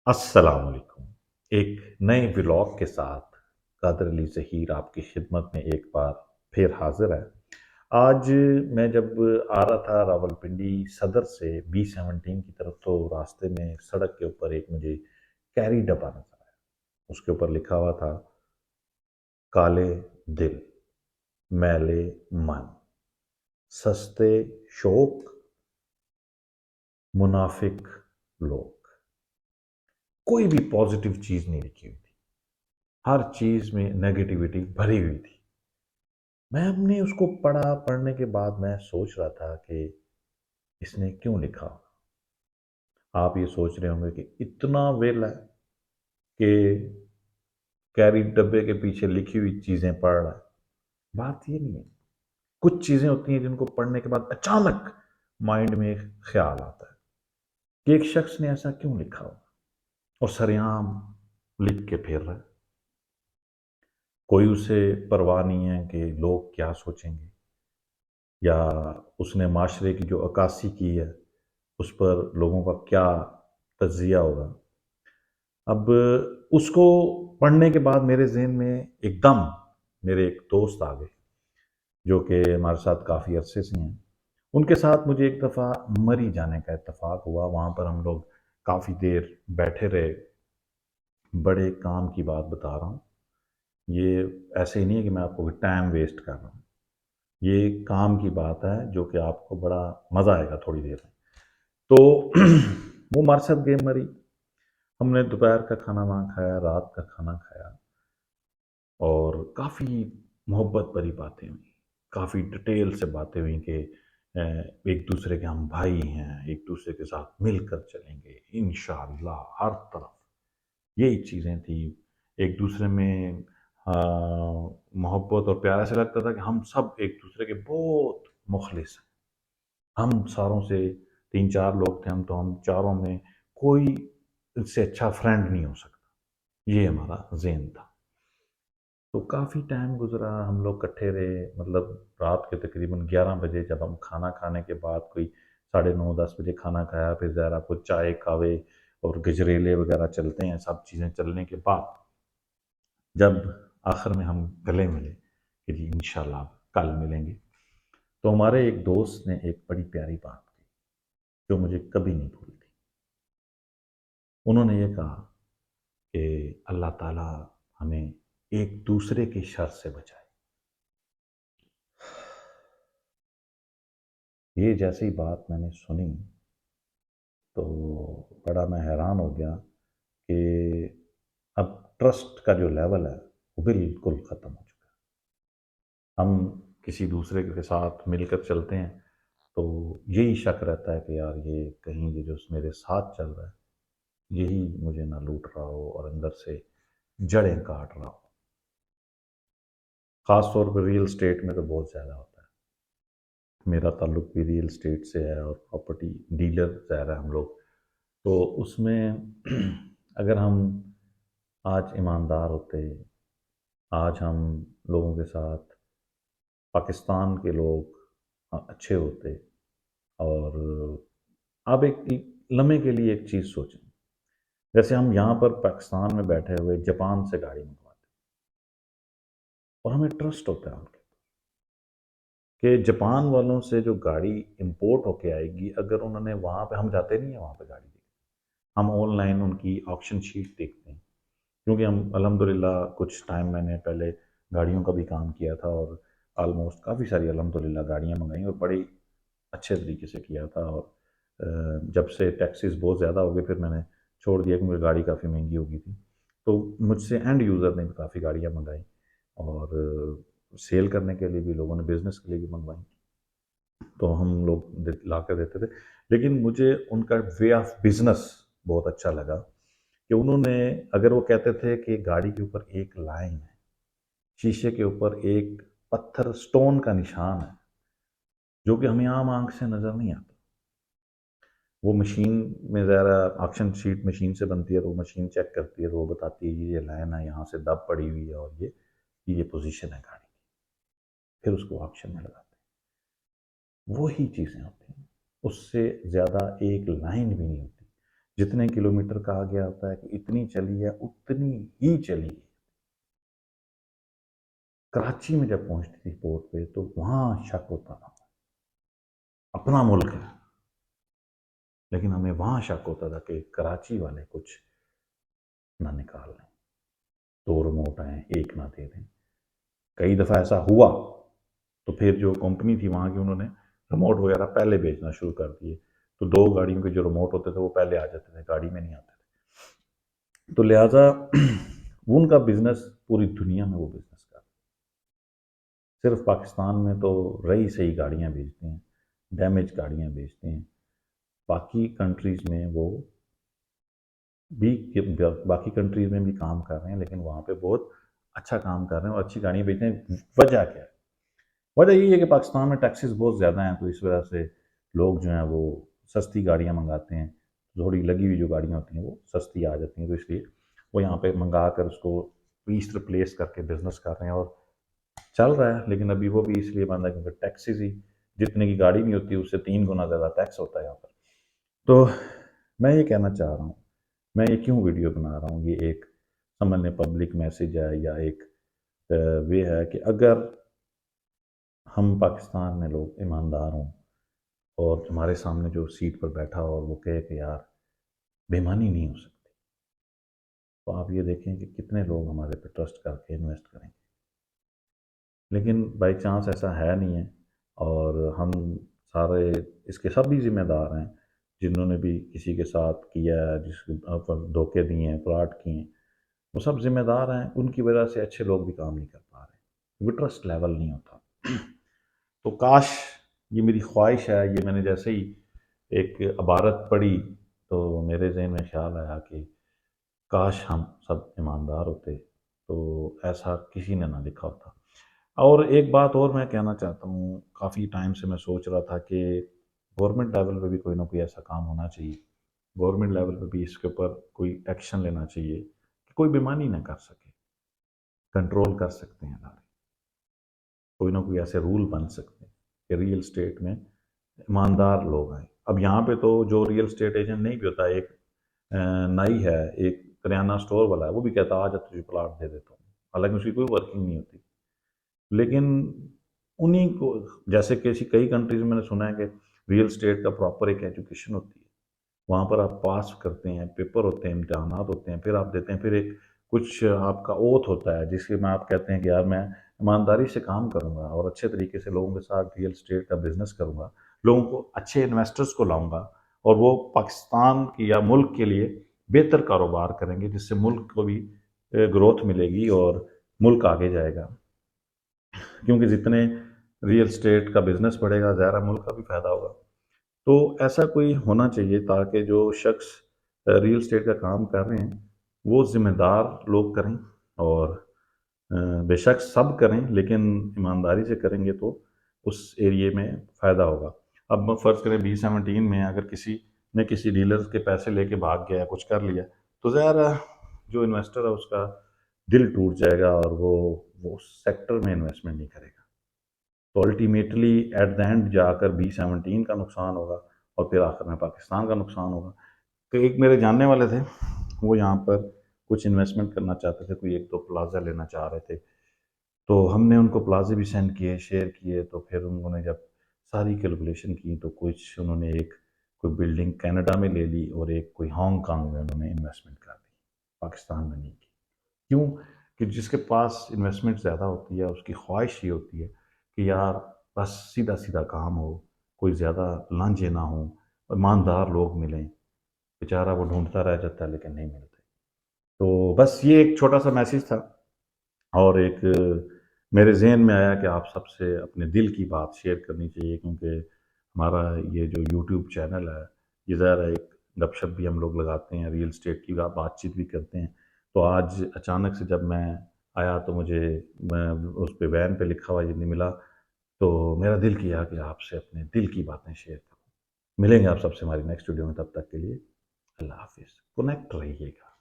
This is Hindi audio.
अस्सलाम वालेकुम। एक नए व्लॉग के साथ कादर अली ज़हीर आपकी खिदमत में एक बार फिर हाज़िर है। आज मैं जब आ रहा था रावलपिंडी सदर से B17 की तरफ, तो रास्ते में सड़क के ऊपर एक मुझे कैरी डब्बा नज़र आया। उसके ऊपर लिखा हुआ था, काले दिल, मैले मन, सस्ते शौक, मुनाफिक लोग। कोई भी पॉजिटिव चीज़ नहीं लिखी हुई थी, हर चीज़ में नेगेटिविटी भरी हुई थी। मैंने उसको पढ़ा, पढ़ने के बाद मैं सोच रहा था कि इसने क्यों लिखा? आप ये सोच रहे होंगे कि इतना वेला है कि कैरी डब्बे के पीछे लिखी हुई चीज़ें पढ़ रहा है। बात ये नहीं है। कुछ चीज़ें होती हैं जिनको पढ़ने के बाद अचानक माइंड में एक ख्याल आता है कि एक शख्स ने ऐसा क्यों लिखा हो, और सरेआम लिख के फिर रहा है। कोई उसे परवाह नहीं है कि लोग क्या सोचेंगे, या उसने माशरे की जो अक्कासी की है उस पर लोगों का क्या तज्जिया होगा। अब उसको पढ़ने के बाद मेरे ज़हन में एकदम मेरे एक दोस्त आ गए, जो कि हमारे साथ काफ़ी अरसे से हैं। उनके साथ मुझे एक दफ़ा मरी जाने का इत्तेफ़ाक हुआ। वहाँ पर हम लोग काफ़ी देर बैठे रहे। बड़े काम की बात बता रहा हूँ। ये ऐसे ही नहीं है कि मैं आपको टाइम वेस्ट कर रहा हूँ। ये काम की बात है जो कि आपको बड़ा मज़ा आएगा थोड़ी देर में। तो वो हमारे साथ गेम मरी। हमने दोपहर का खाना वहाँ खाया, रात का खाना खाया, और काफ़ी मोहब्बत भरी बातें हुई। काफ़ी डिटेल से बातें हुई कि एक दूसरे के हम भाई हैं, एक दूसरे के साथ मिलकर चलेंगे इंशाअल्लाह हर तरफ। यही चीज़ें थी। एक दूसरे में मोहब्बत और प्यार। ऐसा लगता था कि हम सब एक दूसरे के बहुत मुखलिस हैं। हम सारों से 3-4 लोग थे, हम चारों में कोई इससे अच्छा फ्रेंड नहीं हो सकता। ये हमारा ज़ेन था। तो काफ़ी टाइम गुज़रा, हम लोग इकट्ठे रहे। मतलब रात के तकरीबन 11 बजे जब हम खाना खाने के बाद कोई साढ़े 9-10 बजे खाना खाया, फिर ज़रा कुछ चाय, कहवे और गजरेले वगैरह चलते हैं। सब चीज़ें चलने के बाद जब आखिर में हम गले मिले कि जी इंशाल्लाह कल मिलेंगे, तो हमारे एक दोस्त ने एक बड़ी प्यारी बात की, जो मुझे कभी नहीं भूलती। उन्होंने ये कहा कि अल्लाह ताला हमें एक दूसरे की शर से बचाए। ये जैसी बात मैंने सुनी, तो बड़ा मैं हैरान हो गया कि अब ट्रस्ट का जो लेवल है वो बिल्कुल ख़त्म हो चुका है। हम किसी दूसरे के साथ मिलकर चलते हैं तो यही शक रहता है कि यार ये कहीं ये जो मेरे साथ चल रहा है यही मुझे ना लूट रहा हो और अंदर से जड़ें काट रहा हो। ख़ास तौर पर रियल स्टेट में तो बहुत ज़्यादा होता है। मेरा ताल्लुक भी रियल स्टेट से है और प्रॉपर्टी डीलर ज़्यादा हम लोग। तो उसमें अगर हम आज ईमानदार होते, आज हम लोगों के साथ, पाकिस्तान के लोग अच्छे होते, और आप एक लम्हे के लिए एक चीज़ सोचें, जैसे हम यहाँ पर पाकिस्तान में बैठे हुए जापान से गाड़ी मंगवाते और हमें ट्रस्ट होता है उनके कि जापान वालों से जो गाड़ी इंपोर्ट होके आएगी, अगर उन्होंने वहाँ पे, हम जाते नहीं हैं वहाँ पे गाड़ी देखने, हम ऑनलाइन उनकी ऑक्शन शीट देखते हैं। क्योंकि हम अल्हम्दुलिल्लाह कुछ टाइम मैंने पहले गाड़ियों का भी काम किया था, और ऑलमोस्ट काफ़ी सारी अल्हम्दुलिल्लाह गाड़ियाँ मंगाई, और बड़ी अच्छे तरीके से किया था। और जब से टैक्सेस बहुत ज़्यादा हो गए फिर मैंने छोड़ दिया, क्योंकि गाड़ी काफ़ी महंगी हो गई थी। तो मुझसे एंड यूज़र ने भी काफ़ी गाड़ियाँ मंगाई, और सेल करने के लिए भी लोगों ने, बिज़नेस के लिए भी मंगवाई, तो हम लोग ला कर देते थे। लेकिन मुझे उनका वे ऑफ बिज़नेस बहुत अच्छा लगा कि उन्होंने, अगर वो कहते थे कि गाड़ी के ऊपर एक लाइन है, शीशे के ऊपर एक पत्थर स्टोन का निशान है, जो कि हमें आम आँख से नज़र नहीं आता। वो मशीन में ज़रा ऑक्शन शीट मशीन से बनती है, तो वो मशीन चेक करती है, तो वो बताती है ये लाइन है, यहाँ से दब पड़ी हुई है, और ये पोजीशन है गाड़ी की। फिर उसको ऑक्शन में लगाते हैं। वो ही चीज़ें होती हैं, उससे ज़्यादा एक लाइन भी नहीं होती। जितने किलोमीटर कहा गया होता है कि इतनी चली है उतनी ही चली है। कराची में जब पहुंचती थी पोर्ट पे तो वहां शक होता था, अपना मुल्क है, लेकिन हमें वहां शक होता था कि कराची वाले कुछ ना निकाल लें, दो रिमोट आए एक ना दे दें। कई दफ़ा ऐसा हुआ तो फिर जो कंपनी थी वहाँ की, उन्होंने रिमोट वगैरह पहले बेचना शुरू कर दिए, तो दो गाड़ियों के जो रिमोट होते थे वो पहले आ जाते थे, गाड़ी में नहीं आते थे। तो लिहाजा उनका बिजनेस पूरी दुनिया में वो बिजनेस कर, सिर्फ पाकिस्तान में तो रही सही गाड़ियाँ बेचते हैं, डैमेज गाड़ियाँ बेचते हैं। बाकी कंट्रीज़ में वो भी, बाकी कंट्रीज़ में भी काम कर रहे हैं, लेकिन वहाँ पे बहुत अच्छा काम कर रहे हैं और अच्छी गाड़ियाँ बेच रहे हैं। वजह क्या है? वजह यही है कि पाकिस्तान में टैक्सेस बहुत ज़्यादा हैं, तो इस वजह से लोग जो हैं वो सस्ती गाड़ियाँ मंगाते हैं। थोड़ी लगी हुई जो गाड़ियाँ होती हैं वो सस्ती आ जाती हैं, तो इसलिए वो यहाँ पे मंगा कर उसको पीस रिप्लेस करके बिजनेस कर रहे हैं और चल रहा है। लेकिन अभी वो भी इसलिए बंद है क्योंकि टैक्सेस ही, जितने की गाड़ी नहीं होती उससे 3 गुना ज़्यादा टैक्स होता है यहाँ पर। तो मैं ये कहना चाह रहा हूँ, मैं ये क्यों वीडियो बना रहा हूँ, ये एक समझ लें पब्लिक मैसेज है या एक वे है कि अगर हम पाकिस्तान में लोग ईमानदार हों और हमारे सामने जो सीट पर बैठा हो और वो कहे कि यार बेईमानी नहीं हो सकती, तो आप ये देखें कि कितने लोग हमारे पे ट्रस्ट करके इन्वेस्ट करेंगे। लेकिन बाई चांस ऐसा है नहीं है, और हम सारे इसके सब भी जिम्मेदार हैं, जिन्होंने भी किसी के साथ किया है, जिसके पर धोखे दिए हैं, फ्रॉड किए हैं, वो सब जिम्मेदार हैं। उनकी वजह से अच्छे लोग भी काम नहीं कर पा रहे, क्योंकि ट्रस्ट लेवल नहीं होता। तो काश, ये मेरी ख्वाहिश है, ये मैंने जैसे ही एक इबारत पढ़ी तो मेरे जहन में ख्याल आया कि काश हम सब ईमानदार होते, तो ऐसा किसी ने ना लिखा होता। और एक बात और मैं कहना चाहता हूँ, काफ़ी टाइम से मैं सोच रहा था कि गवर्नमेंट लेवल पे भी कोई ना कोई ऐसा काम होना चाहिए, गवर्नमेंट लेवल पे भी इसके ऊपर कोई एक्शन लेना चाहिए कि कोई बेईमानी ना कर सके, कंट्रोल कर सकते हैं सारे, कोई ना कोई ऐसे रूल बन सकते हैं कि रियल स्टेट में ईमानदार लोग आए। अब यहाँ पे तो जो रियल स्टेट एजेंट नहीं भी होता, एक नाई है, एक किराना स्टोर वाला है, वो भी कहता है आज तुझे प्लाट दे देता हूँ, हालांकि उसकी कोई वर्किंग नहीं होती। लेकिन उन्हीं को, जैसे किसी कई कंट्रीज में मैंने सुना है कि रियल स्टेट का प्रॉपर एक एजुकेशन होती है, वहाँ पर आप पास करते हैं, पेपर होते हैं, इम्तहानात होते हैं, फिर आप देते हैं, फिर एक कुछ आपका ओथ होता है जिसके में आप कहते हैं कि यार मैं ईमानदारी से काम करूँगा और अच्छे तरीके से लोगों के साथ रियल स्टेट का बिजनेस करूँगा, लोगों को, अच्छे इन्वेस्टर्स को लाऊंगा, और वो पाकिस्तान की या मुल्क के लिए बेहतर कारोबार करेंगे, जिससे मुल्क को भी ग्रोथ मिलेगी और मुल्क आगे जाएगा। क्योंकि जितने रियल स्टेट का बिजनेस बढ़ेगा, ज़ाहिर है मुल्क का भी फ़ायदा होगा। तो ऐसा कोई होना चाहिए ताकि जो शख्स रियल स्टेट का काम कर रहे हैं वो ज़िम्मेदार लोग करें, और बेशक सब करें लेकिन ईमानदारी से करेंगे तो उस एरिए में फ़ायदा होगा। अब फ़र्ज़ करें B-17 में अगर किसी ने किसी डीलर के पैसे लेके भाग गया, कुछ कर लिया, तो ज़ाहिर है जो इन्वेस्टर है उसका दिल टूट जाएगा और वो उस सेक्टर में इन्वेस्टमेंट नहीं करेगा। तो अल्टीमेटली एट द एंड जाकर B-17 का नुकसान होगा और फिर आखिर में पाकिस्तान का नुकसान होगा। तो एक मेरे जानने वाले थे, वो यहाँ पर कुछ इन्वेस्टमेंट करना चाहते थे, कोई एक दो प्लाजा लेना चाह रहे थे, तो हमने उनको प्लाजे भी सेंड किए, शेयर किए, तो फिर उन्होंने जब सारी कैलकुलेशन की तो कुछ उन्होंने एक कोई बिल्डिंग कनाडा में ले ली और एक कोई हांगकांग में उन्होंने इन्वेस्टमेंट कर दी, पाकिस्तान में नहीं की। क्यों? कि जिसके पास इन्वेस्टमेंट ज़्यादा होती है उसकी ख्वाहिश ये होती है कि यार बस सीधा सीधा काम हो, कोई ज़्यादा लांझे ना हो, ईमानदार लोग मिलें। बेचारा वो ढूंढता रह जाता है लेकिन नहीं मिलते। तो बस ये एक छोटा सा मैसेज था, और एक मेरे जहन में आया कि आप सबसे अपने दिल की बात शेयर करनी चाहिए, क्योंकि हमारा ये जो यूट्यूब चैनल है, ये ज़रा एक गपशप भी हम लोग लगाते हैं, रियल स्टेट की बातचीत भी करते हैं। तो आज अचानक से जब मैं आया तो मुझे, मैं उस पे वैन पे लिखा हुआ ये नहीं मिला, तो मेरा दिल किया कि आपसे अपने दिल की बातें शेयर करूँ। मिलेंगे आप सबसे हमारी नेक्स्ट वीडियो में, तब तक के लिए अल्लाह हाफिज़, कनेक्ट रहिएगा।